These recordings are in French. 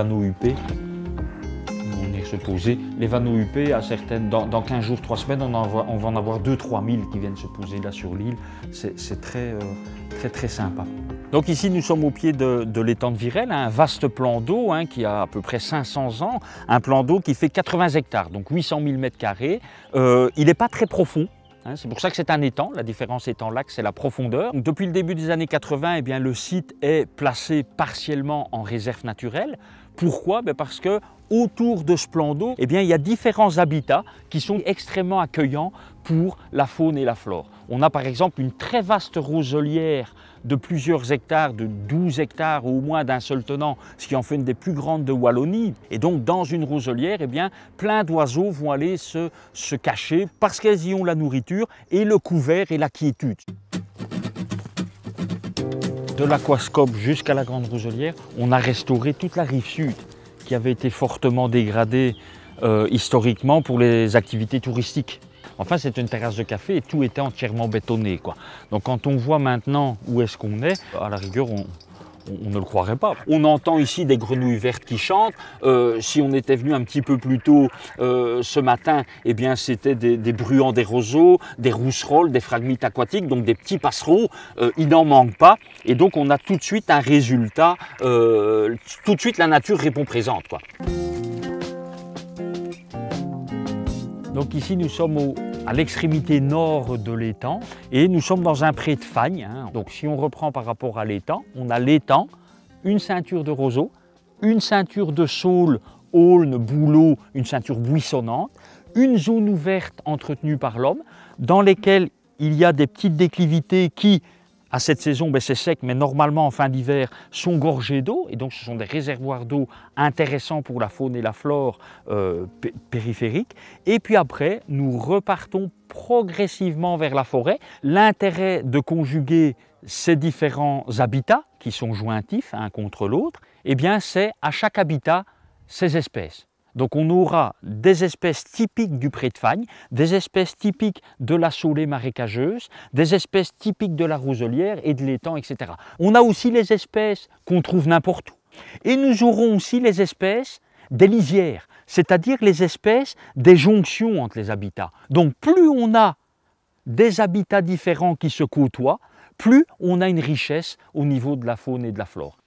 vanneaux huppés. On est supposé, les vanneaux huppés, dans 15 jours, 3 semaines, on va en avoir 2-3 000 qui viennent se poser là sur l'île. C'est très sympa. Donc ici, nous sommes au pied de l'étang de Virel, un vaste plan d'eau qui a à peu près 500 ans, un plan d'eau qui fait 80 hectares, donc 800 000 m². Il n'est pas très profond. C'est pour ça que c'est un étang, la différence étant là que c'est la profondeur. Donc, depuis le début des années 80, eh bien, le site est placé partiellement en réserve naturelle. Pourquoi? Parce que autour de ce plan d'eau, eh bien, il y a différents habitats qui sont extrêmement accueillants pour la faune et la flore. On a par exemple une très vaste roselière de plusieurs hectares, de 12 hectares ou au moins d'un seul tenant, ce qui en fait une des plus grandes de Wallonie. Et donc dans une roselière, eh bien, plein d'oiseaux vont aller se cacher parce qu'elles y ont la nourriture et le couvert et la quiétude. De l'aquascope jusqu'à la grande roselière, on a restauré toute la rive sud qui avait été fortement dégradée historiquement pour les activités touristiques. Enfin, c'est une terrasse de café et tout était entièrement bétonné, quoi. Donc quand on voit maintenant où est-ce qu'on est, à la rigueur, on ne le croirait pas. On entend ici des grenouilles vertes qui chantent. Si on était venu un petit peu plus tôt ce matin, eh bien c'était des bruants des roseaux, des rousserolles, des phragmites aquatiques, donc des petits passereaux. Il n'en manque pas. Et donc on a tout de suite un résultat. Tout de suite la nature répond présente, quoi. Donc ici nous sommes à l'extrémité nord de l'étang et nous sommes dans un pré de fagne. Donc si on reprend par rapport à l'étang, on a l'étang, une ceinture de roseaux, une ceinture de saules, aulnes, bouleaux, une ceinture buissonnante, une zone ouverte entretenue par l'homme dans lesquelles il y a des petites déclivités qui, à cette saison, c'est sec, mais normalement en fin d'hiver, sont gorgées d'eau. Et donc ce sont des réservoirs d'eau intéressants pour la faune et la flore périphériques. Et puis après, nous repartons progressivement vers la forêt. L'intérêt de conjuguer ces différents habitats, qui sont jointifs un contre l'autre, eh bien c'est à chaque habitat ses espèces. Donc on aura des espèces typiques du pré de fagne, des espèces typiques de la saulée marécageuse, des espèces typiques de la roselière et de l'étang, etc. On a aussi les espèces qu'on trouve n'importe où. Et nous aurons aussi les espèces des lisières, c'est-à-dire les espèces des jonctions entre les habitats. Donc plus on a des habitats différents qui se côtoient, plus on a une richesse au niveau de la faune et de la flore.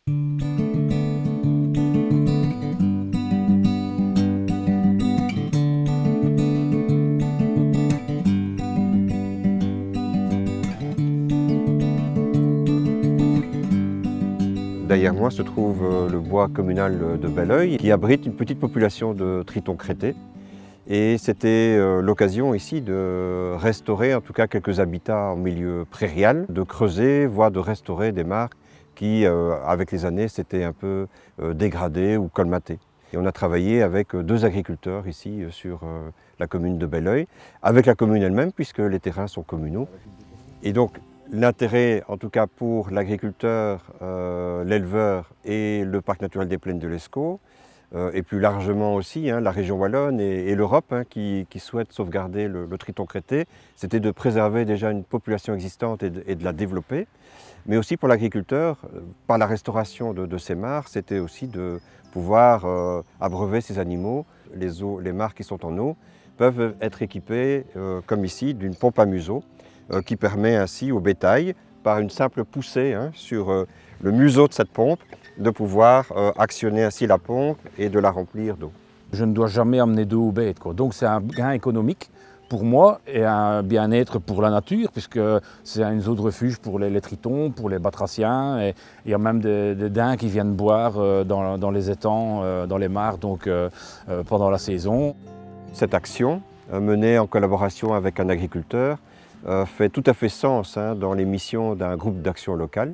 Derrière moi se trouve le bois communal de Belleuil qui abrite une petite population de tritons crêtés. Et c'était l'occasion ici de restaurer en tout cas quelques habitats en milieu prairial, de creuser, voire de restaurer des mares qui, avec les années, s'étaient un peu dégradées ou colmatées. Et on a travaillé avec 2 agriculteurs ici sur la commune de Belleuil, avec la commune elle-même puisque les terrains sont communaux. Et donc, l'intérêt, en tout cas pour l'agriculteur, l'éleveur et le parc naturel des plaines de l'Escaut, et plus largement aussi la région wallonne et l'Europe qui souhaitent sauvegarder le triton crêté, c'était de préserver déjà une population existante et de la développer. Mais aussi pour l'agriculteur, par la restauration de ces mares, c'était aussi de pouvoir abreuver ces animaux. Les mares qui sont en eau peuvent être équipées, comme ici, d'une pompe à museau, qui permet ainsi au bétail, par une simple poussée sur le museau de cette pompe, de pouvoir actionner ainsi la pompe et de la remplir d'eau. Je ne dois jamais amener d'eau aux bêtes, quoi. Donc c'est un gain économique pour moi et un bien-être pour la nature, puisque c'est une zone de refuge pour les tritons, pour les batraciens, et il y a même des daims qui viennent boire dans les étangs, dans les mares, donc pendant la saison. Cette action, menée en collaboration avec un agriculteur, fait tout à fait sens dans les missions d'un groupe d'action locale,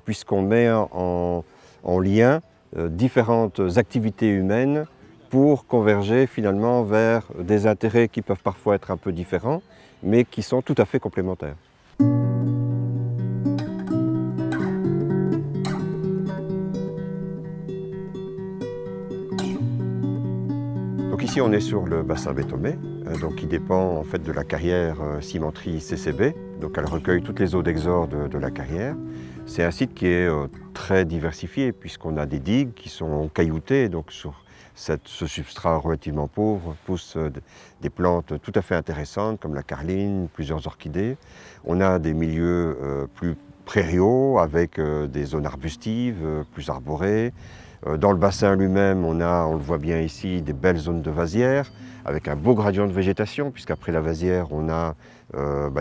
puisqu'on met en lien différentes activités humaines pour converger finalement vers des intérêts qui peuvent parfois être un peu différents, mais qui sont tout à fait complémentaires. Donc ici on est sur le bassin Béthomé, donc qui dépend en fait de la carrière cimenterie CCB, donc elle recueille toutes les eaux d'exorde de la carrière. C'est un site qui est très diversifié puisqu'on a des digues qui sont cailloutées, donc sur ce substrat relativement pauvre poussent des plantes tout à fait intéressantes comme la carline, plusieurs orchidées. On a des milieux plus prairiaux avec des zones arbustives, plus arborées. Dans le bassin lui-même, on le voit bien ici, des belles zones de vasières avec un beau gradient de végétation puisqu'après la vasière, on a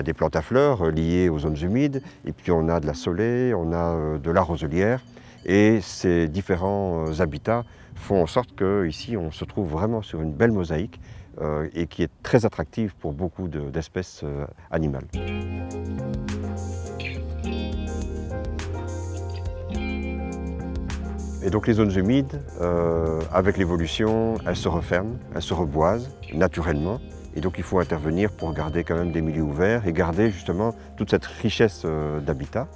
des plantes à fleurs liées aux zones humides et puis on a de la saulée, on a de la roselière et ces différents habitats font en sorte qu'ici on se trouve vraiment sur une belle mosaïque et qui est très attractive pour beaucoup d'espèces animales. Et donc les zones humides, avec l'évolution, elles se referment, elles se reboisent naturellement. Et donc il faut intervenir pour garder quand même des milieux ouverts et garder justement toute cette richesse d'habitat.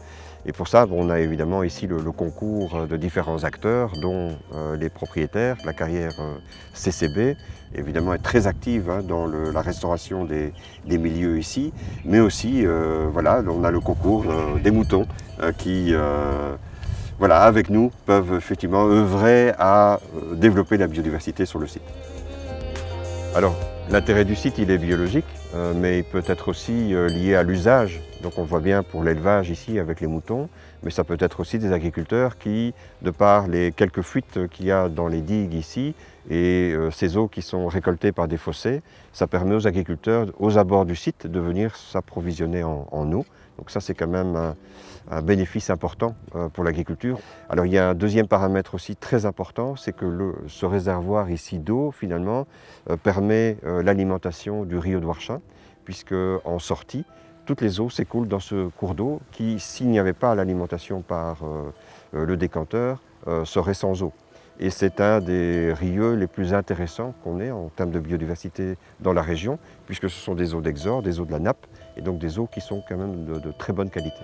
Et pour ça, on a évidemment ici le concours de différents acteurs, dont les propriétaires. La carrière CCB, évidemment, est très active dans la restauration des milieux ici, mais aussi, voilà, on a le concours des moutons qui, voilà, avec nous, peuvent effectivement œuvrer à développer la biodiversité sur le site. Alors, l'intérêt du site, il est biologique, mais il peut être aussi lié à l'usage. Donc on voit bien pour l'élevage ici avec les moutons, mais ça peut être aussi des agriculteurs qui, de par les quelques fuites qu'il y a dans les digues ici, et ces eaux qui sont récoltées par des fossés, ça permet aux agriculteurs, aux abords du site, de venir s'approvisionner en eau. Donc ça, c'est quand même un bénéfice important pour l'agriculture. Alors il y a un deuxième paramètre aussi très important, c'est que ce réservoir ici d'eau, finalement, permet l'alimentation du Rio de Ouarchin, puisque en sortie, toutes les eaux s'écoulent dans ce cours d'eau qui, s'il n'y avait pas l'alimentation par le décanteur, serait sans eau. Et c'est un des rieux les plus intéressants qu'on ait en termes de biodiversité dans la région, puisque ce sont des eaux d'exor, des eaux de la nappe, et donc des eaux qui sont quand même de très bonne qualité.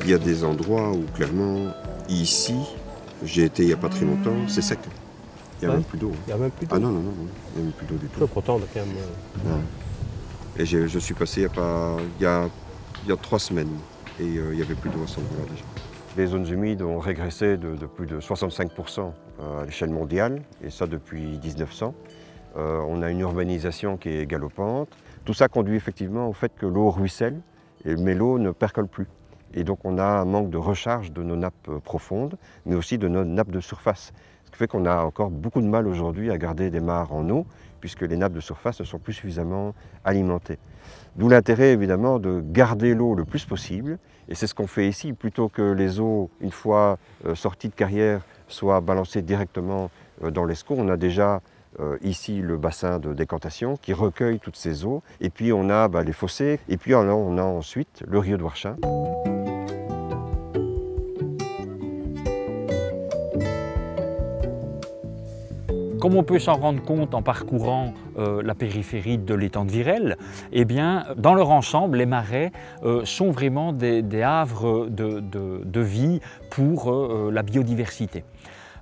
Il y a des endroits où clairement, ici, j'ai été il n'y a pas très longtemps, c'est sec. Il n'y a même plus d'eau. Il n'y a même plus d'eau. Ah non, il n'y a même plus d'eau du tout. Pourtant, on a quand même... Et je suis passé il y a 3 semaines et il n'y avait plus d'eau à cet endroit déjà. Les zones humides ont régressé de plus de 65% à l'échelle mondiale, et ça depuis 1900. On a une urbanisation qui est galopante. Tout ça conduit effectivement au fait que l'eau ruisselle, mais l'eau ne percole plus. Et donc on a un manque de recharge de nos nappes profondes, mais aussi de nos nappes de surface. Ce qui fait qu'on a encore beaucoup de mal aujourd'hui à garder des mares en eau, puisque les nappes de surface ne sont plus suffisamment alimentées. D'où l'intérêt évidemment de garder l'eau le plus possible, et c'est ce qu'on fait ici, plutôt que les eaux, une fois sorties de carrière, soient balancées directement dans l'Escaut. On a déjà ici le bassin de décantation qui recueille toutes ces eaux, et puis on a les fossés, et puis on a ensuite le Rio de Ouarchin. Comme on peut s'en rendre compte en parcourant la périphérie de l'étang de Virel, eh bien, dans leur ensemble, les marais sont vraiment des havres de vie pour la biodiversité.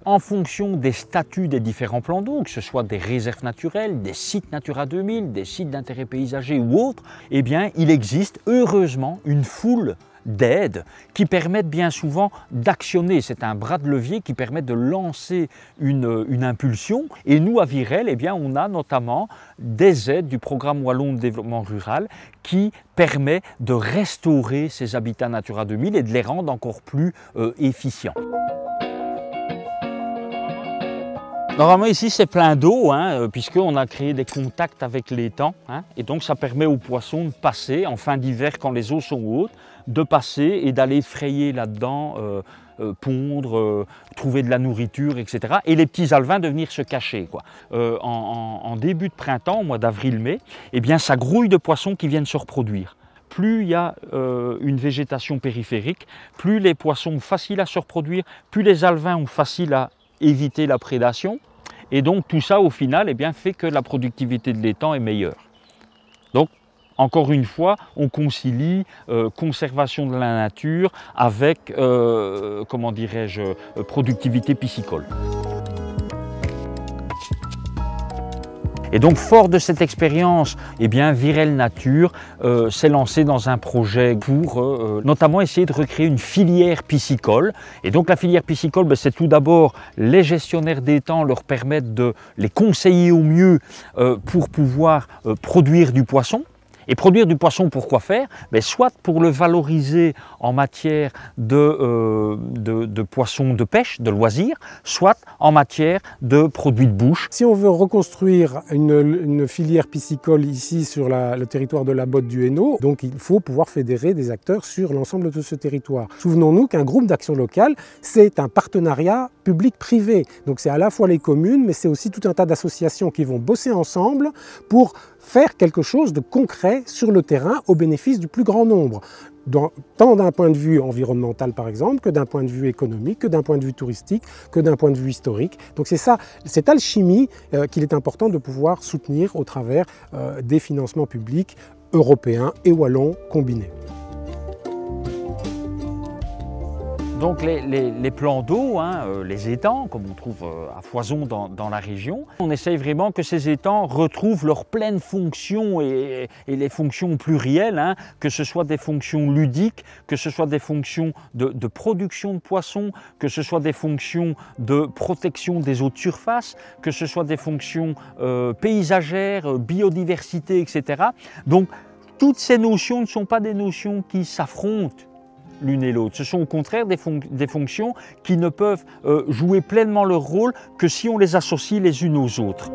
En fonction des statuts des différents plans d'eau, que ce soit des réserves naturelles, des sites Natura 2000, des sites d'intérêt paysager ou autres, eh bien, il existe heureusement une foule d'aides qui permettent bien souvent d'actionner. C'est un bras de levier qui permet de lancer une impulsion. Et nous, à Virel, eh bien, on a notamment des aides du programme wallon de développement rural qui permet de restaurer ces habitats Natura 2000 et de les rendre encore plus efficients. Normalement ici c'est plein d'eau, puisqu'on a créé des contacts avec l'étang, et donc ça permet aux poissons de passer en fin d'hiver quand les eaux sont hautes, de passer et d'aller frayer là-dedans, pondre, trouver de la nourriture, etc. Et les petits alevins de venir se cacher, quoi. En début de printemps, au mois d'avril-mai, eh bien ça grouille de poissons qui viennent se reproduire. Plus il y a une végétation périphérique, plus les poissons sont faciles à se reproduire, plus les alevins sont faciles à éviter la prédation. Et donc tout ça au final fait que la productivité de l'étang est meilleure. Donc encore une fois, on concilie conservation de la nature avec, comment dirais-je, productivité piscicole. Et Et donc fort de cette expérience, eh bien, Virel Nature s'est lancé dans un projet pour notamment essayer de recréer une filière piscicole. Et donc la filière piscicole, ben, c'est tout d'abord les gestionnaires d'étangs leur permettre de les conseiller au mieux pour pouvoir produire du poisson. Et produire du poisson, pour quoi faire? Ben, soit pour le valoriser en matière de poissons de pêche, de loisirs, soit en matière de produits de bouche. Si on veut reconstruire une filière piscicole ici sur le territoire de la Botte du Hainaut, donc il faut pouvoir fédérer des acteurs sur l'ensemble de ce territoire. Souvenons-nous qu'un groupe d'action locale, c'est un partenariat public-privé. Donc c'est à la fois les communes, mais c'est aussi tout un tas d'associations qui vont bosser ensemble pour faire quelque chose de concret sur le terrain au bénéfice du plus grand nombre. Tant d'un point de vue environnemental par exemple, que d'un point de vue économique, que d'un point de vue touristique, que d'un point de vue historique. Donc c'est ça, cette alchimie qu'il est important de pouvoir soutenir au travers des financements publics européens et wallons combinés. Donc les plans d'eau, les étangs, comme on trouve à foison dans la région, on essaye vraiment que ces étangs retrouvent leur pleine fonction et les fonctions plurielles, que ce soit des fonctions ludiques, que ce soit des fonctions de production de poissons, que ce soit des fonctions de protection des eaux de surface, que ce soit des fonctions paysagères, biodiversité, etc. Donc toutes ces notions ne sont pas des notions qui s'affrontent l'une et l'autre. Ce sont au contraire des fonctions qui ne peuvent jouer pleinement leur rôle que si on les associe les unes aux autres.